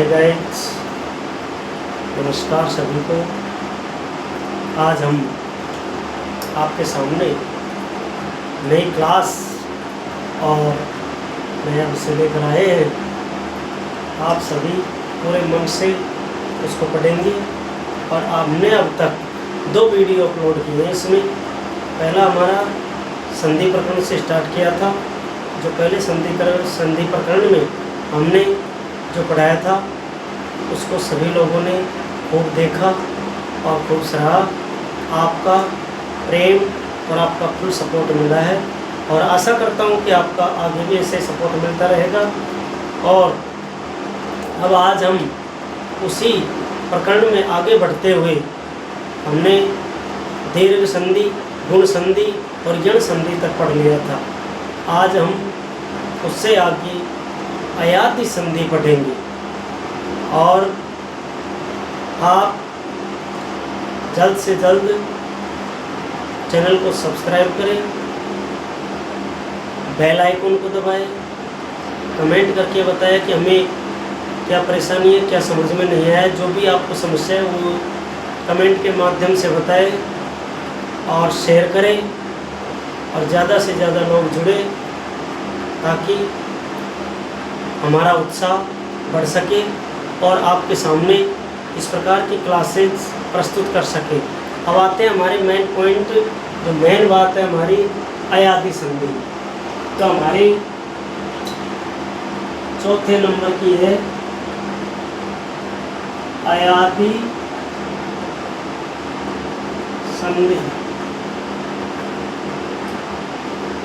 Guys, नमस्कार सभी को। आज हम आपके सामने नई क्लास और नया विषय लेकर आए हैं। आप सभी पूरे मन से उसको पढ़ेंगे और आपने अब तक 2 वीडियो अपलोड किए हैं। इसमें पहला हमारा संधि प्रकरण से स्टार्ट किया था। जो पहले संधि प्रकरण में हमने जो पढ़ाया था उसको सभी लोगों ने खूब देखा और खूब सराहा। आपका प्रेम और आपका फुल सपोर्ट मिला है और आशा करता हूँ कि आपका आगे भी ऐसे सपोर्ट मिलता रहेगा। और अब आज हम उसी प्रकरण में आगे बढ़ते हुए हमने दीर्घ संधि, गुण संधि और यण संधि तक पढ़ लिया था। आज हम उससे आगे अयादि संधि पढ़ेंगे और आप जल्द से जल्द चैनल को सब्सक्राइब करें, बेल आइकन को दबाएं, कमेंट करके बताएं कि हमें क्या परेशानी है, क्या समझ में नहीं आया। जो भी आपको समस्या है वो कमेंट के माध्यम से बताएं और शेयर करें और ज़्यादा से ज़्यादा लोग जुड़े ताकि हमारा उत्साह बढ़ सके और आपके सामने इस प्रकार की क्लासेस प्रस्तुत कर सके। अब आते हैं हमारे मेन पॉइंट, जो मेन बात है हमारी अयादि संधि। तो हमारी चौथे नंबर की है अयादि संधि।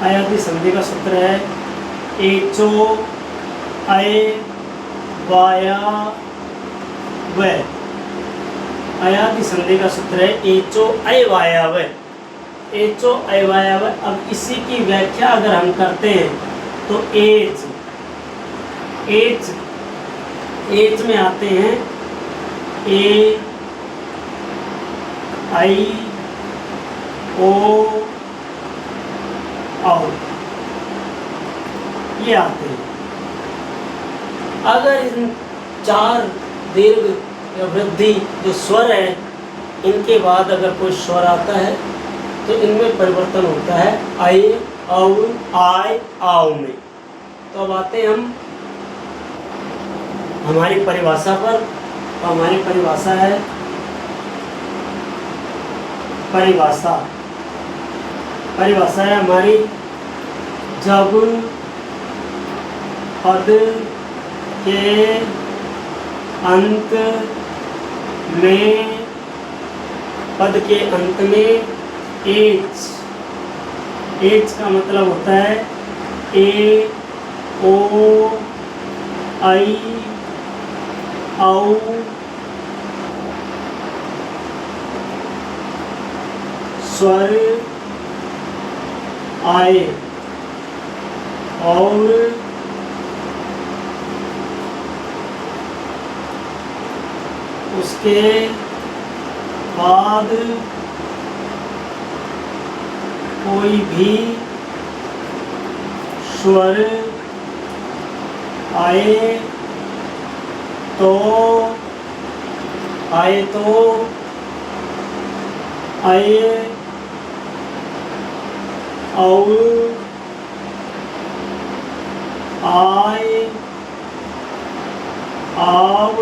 अयादि संधि का सूत्र है एचो अय वाया व। अयादि संधि का सूत्र है एचो अय वाया व। एचो अय वाया व। अब इसी की व्याख्या अगर हम करते हैं तो एच में आते हैं ए आई ओ औ, ये आते हैं। अगर इन 4 दीर्घ या वृद्धि जो स्वर है इनके बाद अगर कोई स्वर आता है तो इनमें परिवर्तन होता है आई औ आय आओ में। तो अब आते हैं हम हमारी परिभाषा पर। तो हमारी परिभाषा है परिभाषा है हमारी जब पद के अंत में एच का मतलब होता है ए ओ आई औ स्वर आए और उसके बाद कोई भी स्वर आए तो आए और आय आव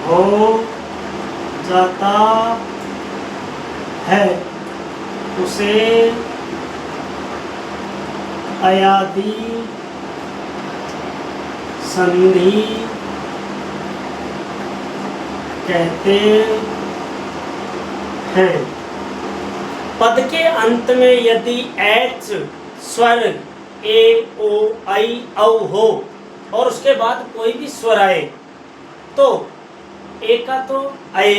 हो जाता है उसे अयादि संधि कहते हैं। पद के अंत में यदि एच स्वर ए ओ आई औ हो और उसके बाद कोई भी स्वर आए तो ए का तो आए,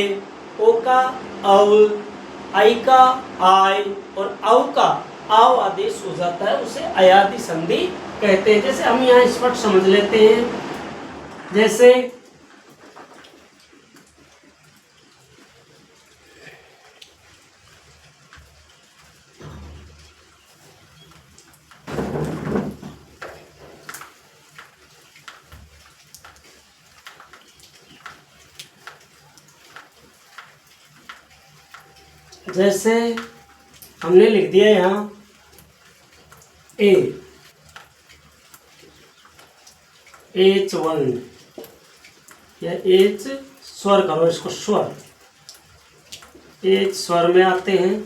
ओ का औ, आई का आय और औ का आव आदेश हो जाता है, उसे अयादि संधि कहते हैं। जैसे हम यहाँ स्पष्ट समझ लेते हैं, जैसे जैसे हमने लिख दिया यहाँ H1 या H स्वर करो इसको, स्वर H स्वर में आते हैं,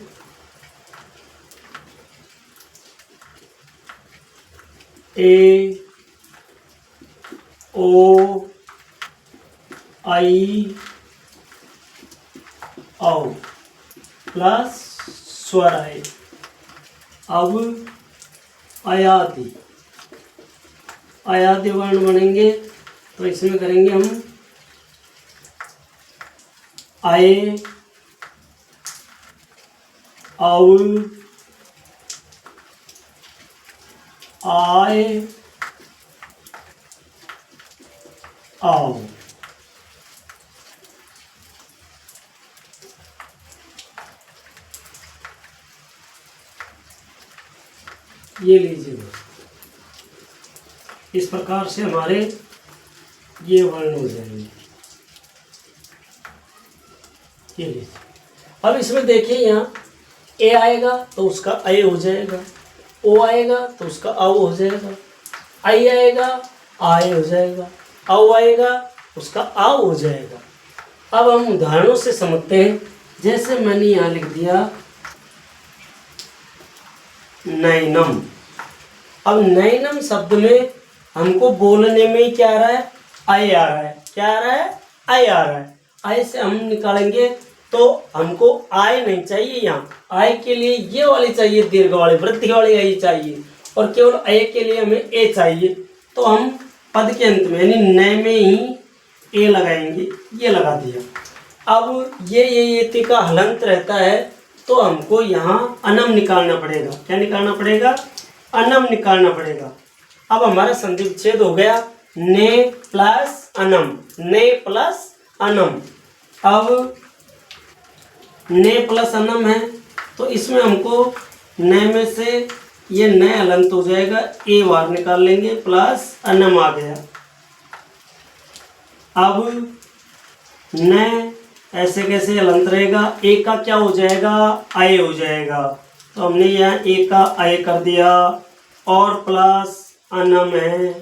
A O I औ प्लस स्वर आए। अब अयादि वर्ण बनेंगे तो इसमें करेंगे हम आए औ आए आओ। ये लीजिए, इस प्रकार से हमारे ये वर्ण हो जाएंगे। ये लीजिए, अब इसमें देखिए यहाँ ए आएगा तो उसका अय हो जाएगा, ओ आएगा तो उसका औ हो जाएगा, आई आएगा आय हो जाएगा, औ आएगा उसका आव हो जाएगा। अब हम उदाहरणों से समझते हैं। जैसे मैंने यहाँ लिख दिया नैनम। अब नैनम शब्द में हमको बोलने में क्या आ रहा है, आय आ रहा है। क्या आ रहा है, आय आ रहा है। आय से हम निकालेंगे तो हमको आय नहीं चाहिए, यहाँ आय के लिए ये वाली चाहिए, दीर्घ वाली वृद्धि वाली आय चाहिए, और केवल आय के लिए हमें ए चाहिए। तो हम पद के अंत में यानी नए में ही ए लगाएंगे। ये लगा दिया। अब ये का हलंत रहता है तो हमको यहाँ अनम निकालना पड़ेगा। क्या निकालना पड़ेगा, अनम निकालना पड़ेगा। अब हमारा संधि विच्छेद हो गया, ने प्लस अनम, ने प्लस अनम। अब ने प्लस अनम है तो इसमें हमको ने में से ये नए हलंत हो जाएगा, ए बार निकाल लेंगे, प्लस अनम आ गया। अब न ऐसे कैसे हलंत रहेगा, ए का क्या हो जाएगा, आय हो जाएगा। तो हमने यहाँ ए का आय कर दिया और प्लस अनम है।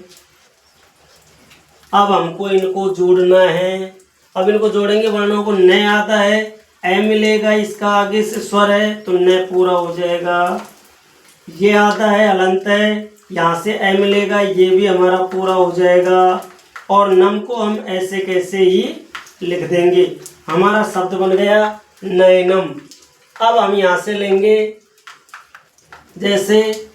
अब हमको इनको जोड़ना है। अब इनको जोड़ेंगे, वर्णों को न आता है, ए मिलेगा, इसका आगे से स्वर है तो न पूरा हो जाएगा। ये आता है हलंत है, यहाँ से ए मिलेगा, ये भी हमारा पूरा हो जाएगा। और नम को हम ऐसे कैसे ही लिख देंगे। हमारा शब्द बन गया नैनम। अब हम यहाँ से लेंगे, जैसे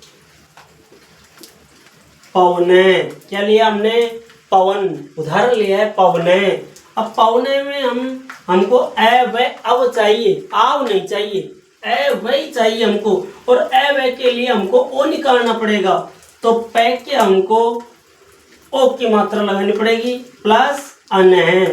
पवने। क्या लिया हमने, पवन। उदाहरण लिया है पवने। अब पवने में हमको ए व अब चाहिए, आव नहीं चाहिए, ए वही चाहिए हमको। और ए व के लिए हमको ओ निकालना पड़ेगा। तो पै के हमको ओ की मात्रा लगानी पड़ेगी, प्लस अन है,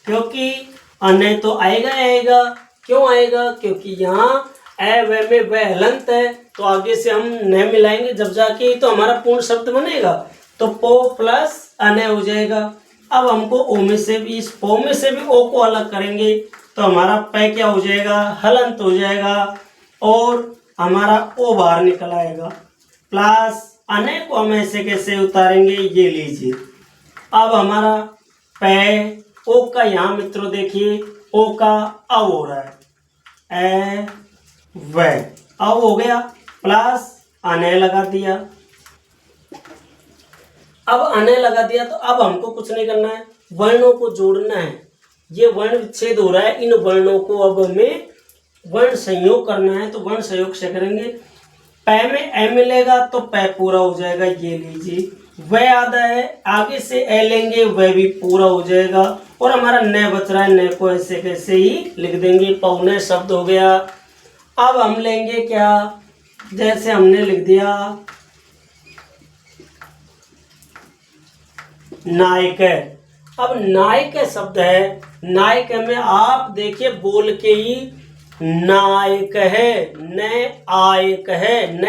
क्योंकि अन तो आएगा आएगा। क्यों आएगा, क्योंकि यहाँ ए व में व हलंत है तो आगे से हम न मिलाएंगे जब जाके तो हमारा पूर्ण शब्द बनेगा। तो पो प्लस अन हो जाएगा। अब हमको ओ में से भी, इस पो में से भी ओ को अलग करेंगे तो हमारा पै क्या हो जाएगा, हलंत हो जाएगा और हमारा ओ बाहर निकल आएगा। प्लस अने को हम ऐसे कैसे उतारेंगे, ये लीजिए। अब हमारा पै, ओ का यहाँ मित्रों देखिए ओ का अव हो रहा है, ए व अव हो गया, प्लस अने लगा दिया। अब अने लगा दिया तो अब हमको कुछ नहीं करना है, वर्णों को जोड़ना है। ये वर्ण विच्छेद हो रहा है, इन वर्णों को अब हमें वर्ण संयोग करना है। तो वर्ण संयोग से करेंगे, पै में ए मिलेगा तो पै पूरा हो जाएगा, ये लीजिए। वह आधा है, आगे से ए लेंगे वह भी पूरा हो जाएगा। और हमारा न बच रहा है, न को ऐसे कैसे ही लिख देंगे, पौने शब्द हो गया। अब हम लेंगे क्या, जैसे हमने लिख दिया नायक। अब नायक शब्द है, नायक में आप देखिए बोल के ही नायक है, न आयक है, न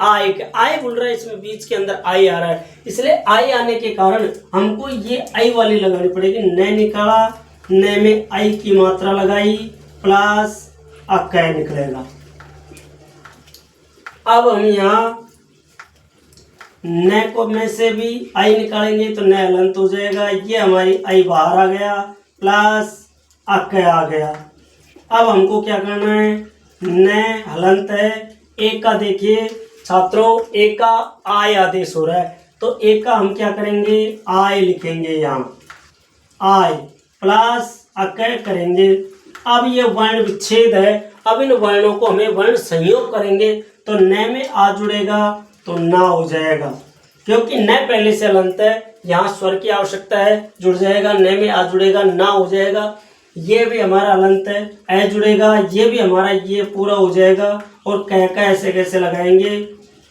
आयक। आय बोल रहा है, इसमें बीच के अंदर आई आ रहा है, इसलिए आई आने के कारण हमको ये आई वाली लगानी पड़ेगी। न निकाला, न में आई की मात्रा लगाई, प्लस क निकलेगा। अब हम यहाँ न को में से भी आई निकालेंगे तो न हलंत हो जाएगा, ये हमारी आई बाहर आ गया प्लस क आ गया। अब हमको क्या करना है, न हलंत है, एक का देखिए छात्रों, एक का आय आदेश हो रहा है तो एक का हम क्या करेंगे, आय लिखेंगे यहाँ, आय प्लस अक करेंगे। अब ये वर्ण विच्छेद है, अब इन वर्णों को हमें वर्ण संयोग करेंगे तो न में आ जुड़ेगा तो ना हो जाएगा, क्योंकि न पहले से हलंत है, यहाँ स्वर की आवश्यकता है, जुड़ जाएगा, न में आ जुड़ेगा ना हो जाएगा। ये भी हमारा हलंत है, ए जुड़ेगा, ये भी हमारा ये पूरा हो जाएगा और कह का ऐसे कैसे लगाएंगे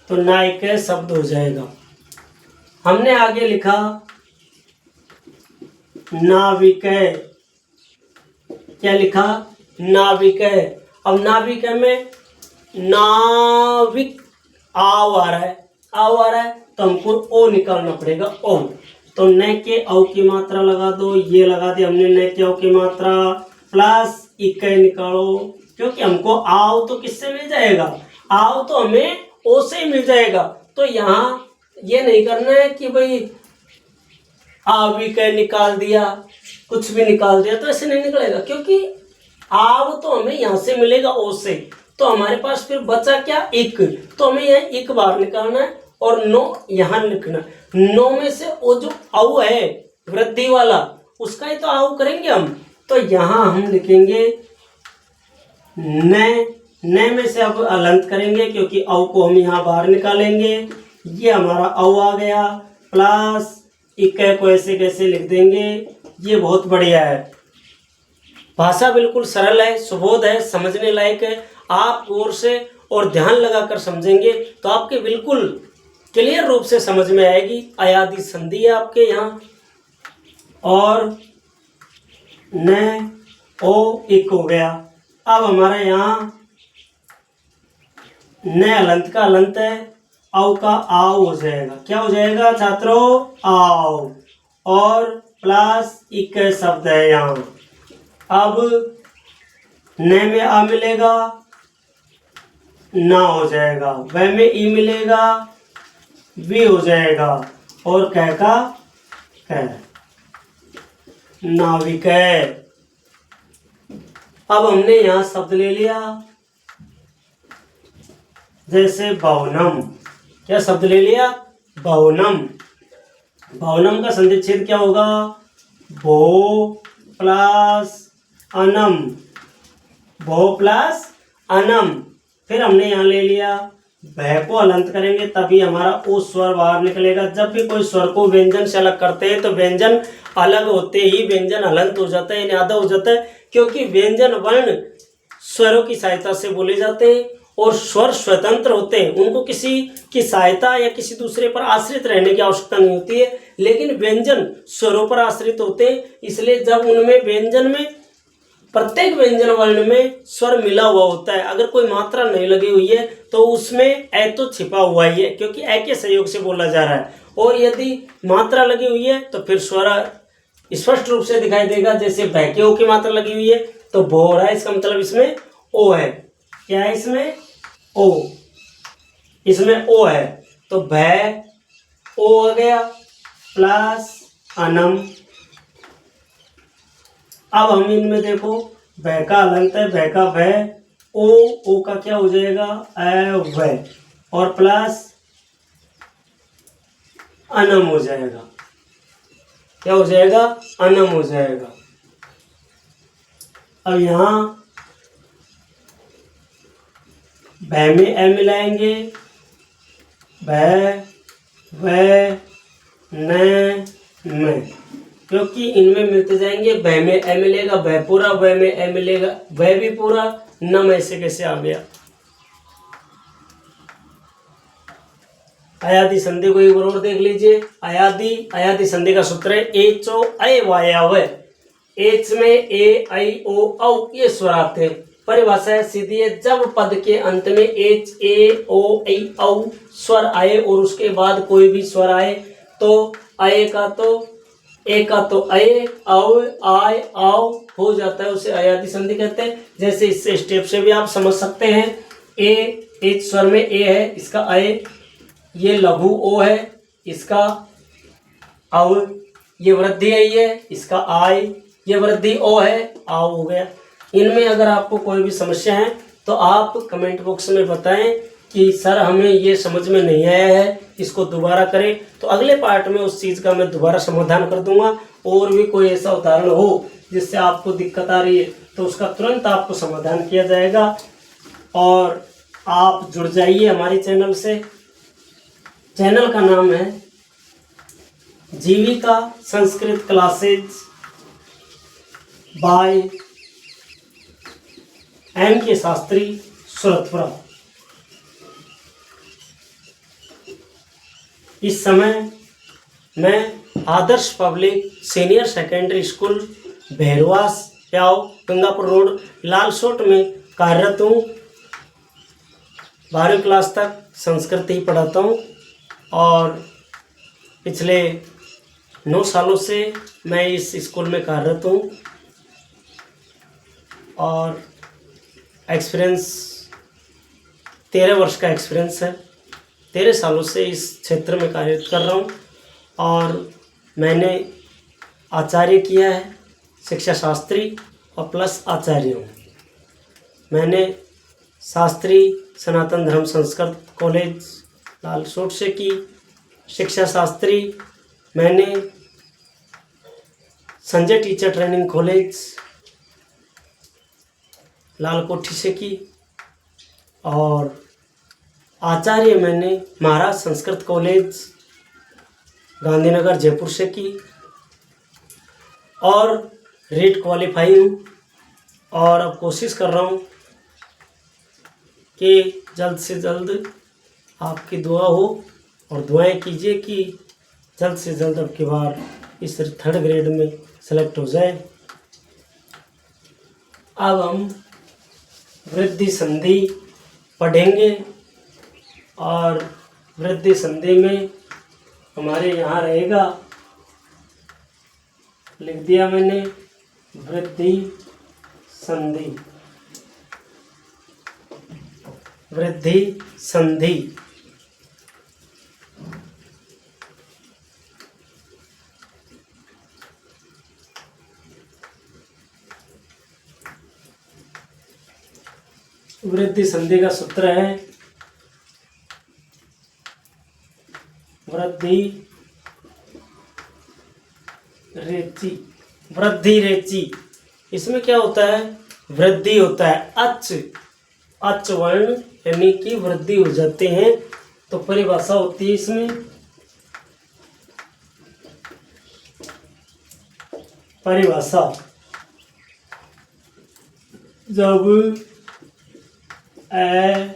तो ना एक शब्द हो जाएगा। हमने आगे लिखा नाविक, क्या लिखा, नाविक। अब नाविक में नाविक आव आ रहा है, आव आ रहा है तो हमको ओ निकालना पड़ेगा, ओ। तो न के औ की मात्रा लगा दो, ये लगा दी हमने न के औ की मात्रा प्लस इक निकालो, क्योंकि हमको आव तो किससे मिल जाएगा, आव तो हमें ओ से मिल जाएगा। तो यहाँ ये नहीं करना है कि भाई आविक निकाल दिया, कुछ भी निकाल दिया, तो ऐसे नहीं निकलेगा, क्योंकि आव तो हमें यहाँ से मिलेगा ओ से, तो हमारे पास फिर बचा क्या, इक। तो हमें यहाँ इक बाहर निकालना है और नो यहाँ लिखना। नो में से वो जो औ है वृद्धि वाला, उसका ही तो आव करेंगे हम, तो यहाँ हम लिखेंगे न में से अब हलंत करेंगे, क्योंकि औ को हम यहाँ बाहर निकालेंगे, ये हमारा औ आ गया प्लस इक को ऐसे कैसे लिख देंगे। ये बहुत बढ़िया है, भाषा बिल्कुल सरल है, सुबोध है, समझने लायक है। आप गौर से और ध्यान लगाकर समझेंगे तो आपके बिल्कुल क्लियर रूप से समझ में आएगी। अयादि संधि है आपके यहाँ, और न ओ एक हो गया। अब हमारा यहाँ न हलंत का हलंत है, औ का आव हो जाएगा, क्या हो जाएगा छात्रों, आव, और प्लस इक शब्द है यहाँ। अब न में आ मिलेगा, ना हो जाएगा, व में ई मिलेगा, वी हो जाएगा, और कह का कह, नाविक है। अब हमने यहाँ शब्द ले लिया, जैसे भवनम, क्या शब्द ले लिया, भवनम। भवनम का संधिच्छेद क्या होगा, भो प्लस अनम, भो प्लस अनम। फिर हमने यहाँ ले लिया भय को हलंत करेंगे तभी हमारा ओ स्वर बाहर निकलेगा। जब भी कोई स्वर को व्यंजन से अलग करते हैं तो व्यंजन अलग होते ही व्यंजन हलंत हो जाता है, आधा हो जाता है, क्योंकि व्यंजन वर्ण स्वरों की सहायता से बोले जाते हैं और स्वर स्वतंत्र होते हैं, उनको किसी की सहायता या किसी दूसरे पर आश्रित रहने की आवश्यकता नहीं होती है। लेकिन व्यंजन स्वरों पर आश्रित होते हैं, इसलिए जब उनमें व्यंजन में प्रत्येक व्यंजन वर्ण में स्वर मिला हुआ होता है, अगर कोई मात्रा नहीं लगी हुई है तो उसमें ए तो छिपा हुआ ही है, क्योंकि ए के सहयोग से बोला जा रहा है। और यदि मात्रा लगी हुई है तो फिर स्वर स्पष्ट रूप से दिखाई देगा। जैसे भय के ओ की मात्रा लगी हुई है तो भो हो रहा है, इसका मतलब इसमें ओ है, क्या है इसमें ओ, इसमें ओ है, तो भय ओ आ गया प्लस अनम। अब हम इनमें देखो भय का हलंत है, भय का भय, ओ का क्या हो जाएगा, ए वै, और प्लस अनम हो जाएगा, क्या हो जाएगा, अनम हो जाएगा। अब यहाँ भय में ए मिलाएंगे, भय वै न में, क्योंकि इनमें मिलते जाएंगे। भय में ए मिलेगा, भय पूरा, वै में ए मिलेगा, वै भी पूरा, न में से कैसे आ गया। अयादि संधि को एक बार और देख लीजिए। अयादि संधि का सूत्र है एचो ऐ वायाव। एच में ए आई ओ औ ये स्वर आते हैं। परिभाषा है सीधी है, जब पद के अंत में एच ए ओ ऐ औ स्वर आए और उसके बाद कोई भी स्वर आए तो आए का तो ए का तो अय, औ, आय, आओ हो जाता है, उसे अयादि संधि कहते हैं। जैसे इससे स्टेप से भी आप समझ सकते हैं। ए, एक स्वर में ए है, इसका अय, ये लघु ओ है, इसका औ, ये वृद्धि है, ये इसका आय, ये वृद्धि ओ है, आओ हो गया। इनमें अगर आपको कोई भी समस्या है तो आप कमेंट बॉक्स में बताएं कि सर हमें ये समझ में नहीं आया है, इसको दोबारा करें, तो अगले पार्ट में उस चीज़ का मैं दोबारा समाधान कर दूंगा। और भी कोई ऐसा उदाहरण हो जिससे आपको दिक्कत आ रही है तो उसका तुरंत आपको समाधान किया जाएगा। और आप जुड़ जाइए हमारे चैनल से। चैनल का नाम है Jeevika Sanskrit classes by M.K. Shastri, Suratpura. इस समय मैं Adarsh public senior secondary school Bhairawas Pyao Gangapur road Lalsot में कार्यरत हूँ। 12वीं क्लास तक संस्कृत ही पढ़ाता हूँ और पिछले 9 सालों से मैं इस स्कूल में कार्यरत हूँ और एक्सपीरियंस 13 वर्ष का एक्सपीरियंस है। 13 सालों से इस क्षेत्र में कार्यरत कर रहा हूँ और मैंने आचार्य किया है, शिक्षा शास्त्री और प्लस आचार्य हूँ। मैंने शास्त्री सनातन धर्म संस्कृत कॉलेज लालसोट से की। शिक्षा शास्त्री मैंने Sanjay teacher training college Lalkothi से की और आचार्य मैंने महाराज संस्कृत कॉलेज गांधीनगर जयपुर से की और रीट क्वालिफाई हूँ। और अब कोशिश कर रहा हूँ कि जल्द से जल्द आपकी दुआ हो और दुआएं कीजिए कि जल्द से जल्द अब की बार इस 3rd ग्रेड में सेलेक्ट हो जाए। अब हम वृद्धि संधि पढ़ेंगे और वृद्धि संधि में हमारे यहाँ रहेगा, लिख दिया मैंने, वृद्धि संधि। वृद्धि संधि वृद्धि संधि का सूत्र है वृद्धि रेची। वृद्धि रेची इसमें क्या होता है, वृद्धि होता है, अच वर्ण यानी कि वृद्धि हो जाते हैं। तो परिभाषा होती है इसमें, परिभाषा जब ए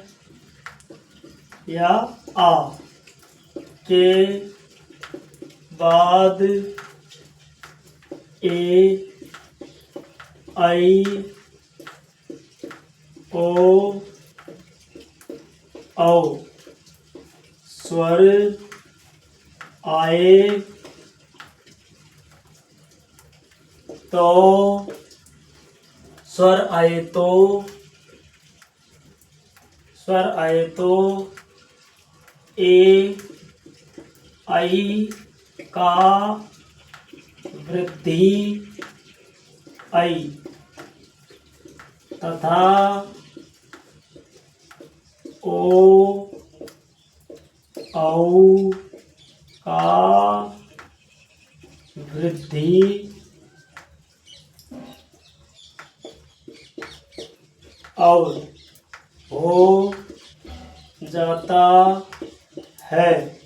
या आ के बाद ए, आई, ओ, औ स्वर आए तो, स्वर आए तो, स्वर आए तो ए, आई का वृद्धि आई तथा ओ, औ का वृद्धि और हो जाता है,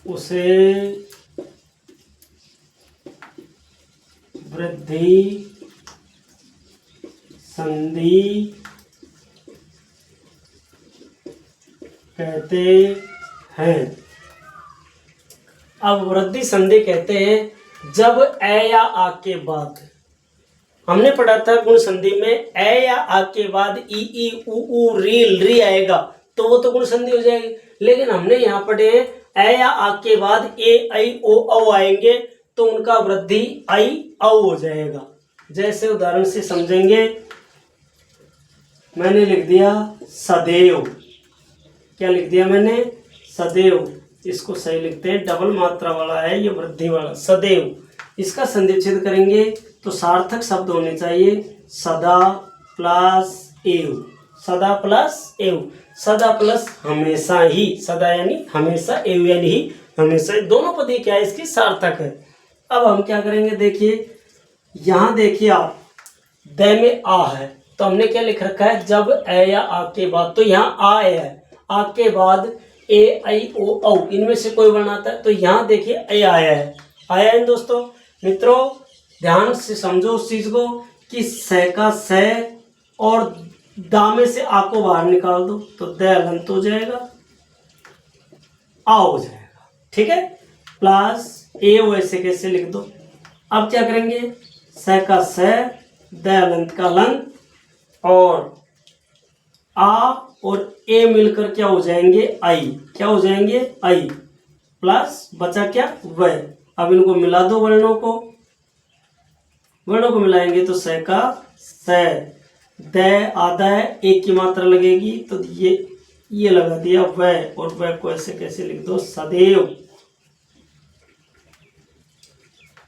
उसे वृद्धि संधि कहते हैं। अब वृद्धि संधि कहते हैं जब ए या आ के बाद, हमने पढ़ा था गुण संधि में ए या आ के बाद ई उ री आएगा तो वो तो गुण संधि हो जाएगी। लेकिन हमने यहाँ पढ़े हैं ए या आ के बाद ए आई ओ औ आएंगे तो उनका वृद्धि आई औ हो जाएगा। जैसे उदाहरण से समझेंगे, मैंने लिख दिया सदैव। क्या लिख दिया मैंने? सदैव। इसको सही लिखते हैं, डबल मात्रा वाला है ये, वृद्धि वाला सदैव। इसका संधिच्छेद करेंगे तो सार्थक शब्द होने चाहिए सदा प्लस एव। सदा प्लस एव, सदा प्लस हमेशा ही, सदा यानी हमेशा, एव यानी ही हमेशा, दोनों पद क्या है इसकी सार्थक है। अब हम क्या करेंगे, देखिए यहाँ देखिए आप, द में आ है तो हमने क्या लिख रखा है, जब ए या आ के बाद, तो यहाँ आ है, आ के बाद ए आई ओ औ इनमें से कोई वर्ण आता है तो यहाँ देखिए ए आया है, आया है दोस्तों। मित्रों ध्यान से समझो उस चीज को कि स का स और दा में से आ को बाहर निकाल दो तो द अलंत हो जाएगा, आ हो जाएगा, ठीक है। प्लस ए वैसे कैसे लिख दो। अब क्या करेंगे, स का स, द अलंत का अलंत और आ और ए मिलकर क्या हो जाएंगे, आई। क्या हो जाएंगे, आई। प्लस बचा क्या, वह। अब इनको मिला दो, वर्णों को मिलाएंगे तो स का स, द आधा है, एक की मात्रा लगेगी तो ये लगा दिया वह, और वह को ऐसे कैसे लिख दो, सदैव।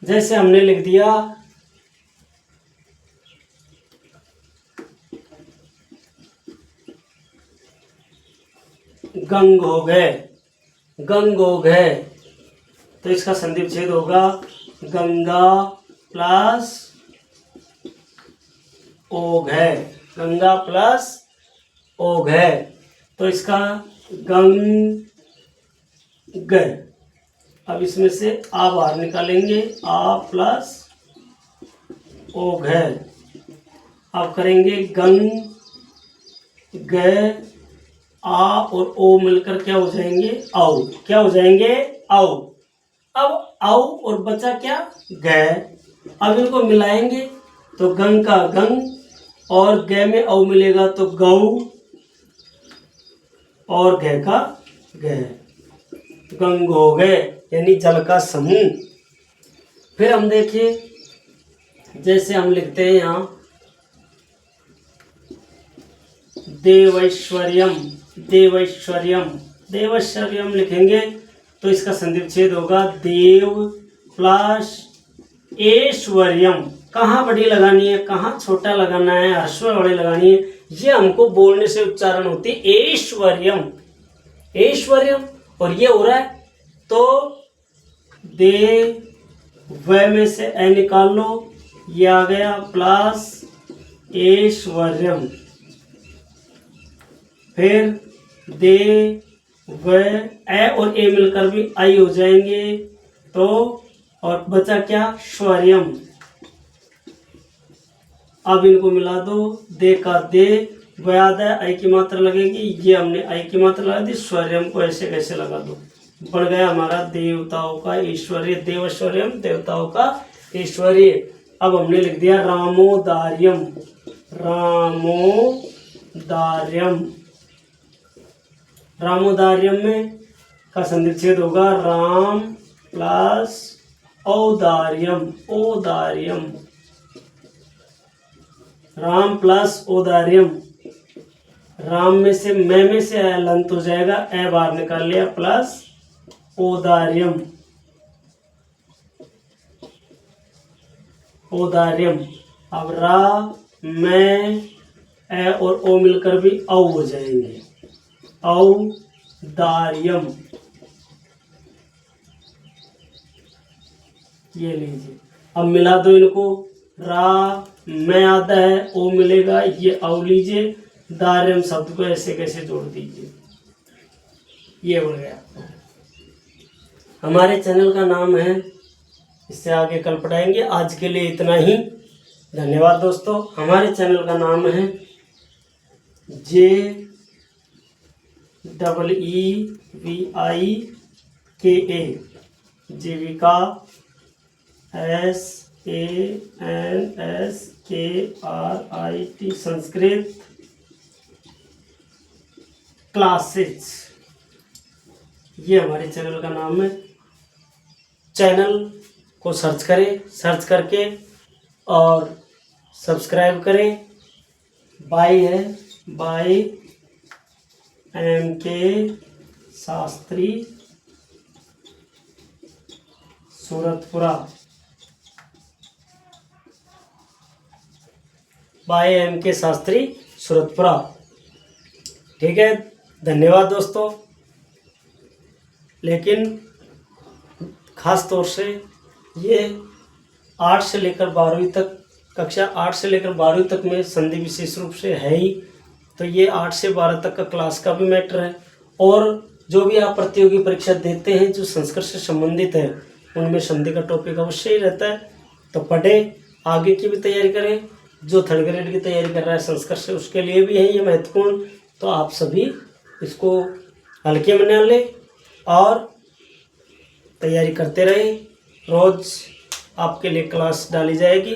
जैसे हमने लिख दिया गंग हो गए, गंग हो गए, तो इसका संधि विच्छेद होगा गंगा प्लस ओघ है, गंगा प्लस ओघ है, तो इसका गंग। अब इसमें से आ बाहर निकालेंगे, आ प्लस ओघ है। अब करेंगे गंग ग, आ और ओ मिलकर क्या हो जाएंगे, औ। क्या हो जाएंगे, औ। अब औ और बचा क्या, ग। अब इनको मिलाएंगे तो गंग का गंग और ग में औ मिलेगा तो गौ और घ का घ, गंग हो गए, यानी जल का समूह। फिर हम देखिए, जैसे हम लिखते हैं यहाँ देवैश्वर्यम, देवैश्वर्यम, देवैश्वर्यम लिखेंगे तो इसका संधि विच्छेद होगा देव प्लस ऐश्वर्यम। कहाँ बड़ी लगानी है, कहाँ छोटा लगाना है, ह्रस्व बड़ी लगानी है, ये हमको बोलने से उच्चारण होती है ऐश्वर्यम, ऐश्वर्यम। और ये हो रहा है तो दे व में से ए निकाल लो, ये आ गया प्लस ऐश्वर्यम। फिर दे व ए और ए मिलकर भी आई हो जाएंगे तो, और बचा क्या, स्वरियम। अब इनको मिला दो, दे का दे, व्याद है, आई की मात्रा लगेगी, ये हमने आई की मात्रा लगा दी, स्वरियम को ऐसे कैसे लगा दो, बढ़ गया हमारा देवताओं का ऐश्वर्य, देवैश्वर्यम, देवताओं का ऐश्वर्य। अब हमने लिख दिया रामोदार्यम, रामोदार्यम। रामोदार्यम में का संधि विच्छेद होगा राम प्लस औदार्यम, औदार्यम, राम प्लस औदार्यम। राम में से में से अलंत हो जाएगा, ए बाहर निकाल लिया, प्लस औदार्यम, औदार्यम। अब रा में ए और ओ मिलकर भी औ हो जाएंगे, औदार्यम। ये लीजिए, अब मिला दो इनको, रा में आधा है, ओ मिलेगा, ये औ लीजिए, दार्यम शब्द को ऐसे कैसे जोड़ दीजिए, ये बन गया। हमारे चैनल का नाम है, इससे आगे कल पढ़ाएंगे। आज के लिए इतना ही, धन्यवाद दोस्तों। हमारे चैनल का नाम है JEEVIKA, जीविका, SANSKRIT, संस्कृत क्लासेस, ये हमारे चैनल का नाम है। चैनल को सर्च करें, सर्च करके और सब्सक्राइब करें। बाई है, by MK Shastri Suratpura, by MK Shastri Suratpura. ठीक है, धन्यवाद दोस्तों। लेकिन ख़ास तौर से ये 8 से लेकर 12वीं तक, कक्षा 8 से लेकर 12वीं तक में संधि विशेष रूप से है ही, तो ये 8 से 12 तक का क्लास का भी मैटर है। और जो भी आप प्रतियोगी परीक्षा देते हैं जो संस्कृत से संबंधित है, उनमें संधि का टॉपिक अवश्य ही रहता है। तो पढ़ें, आगे की भी तैयारी करें। जो थर्ड ग्रेड की तैयारी कर रहा है संस्कृत से, उसके लिए भी है ये महत्वपूर्ण। तो आप सभी इसको हल्के में न लें और तैयारी करते रहें। रोज़ आपके लिए क्लास डाली जाएगी।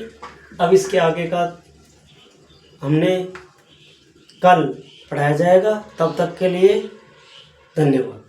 अब इसके आगे का हमने कल पढ़ाया जाएगा। तब तक के लिए धन्यवाद।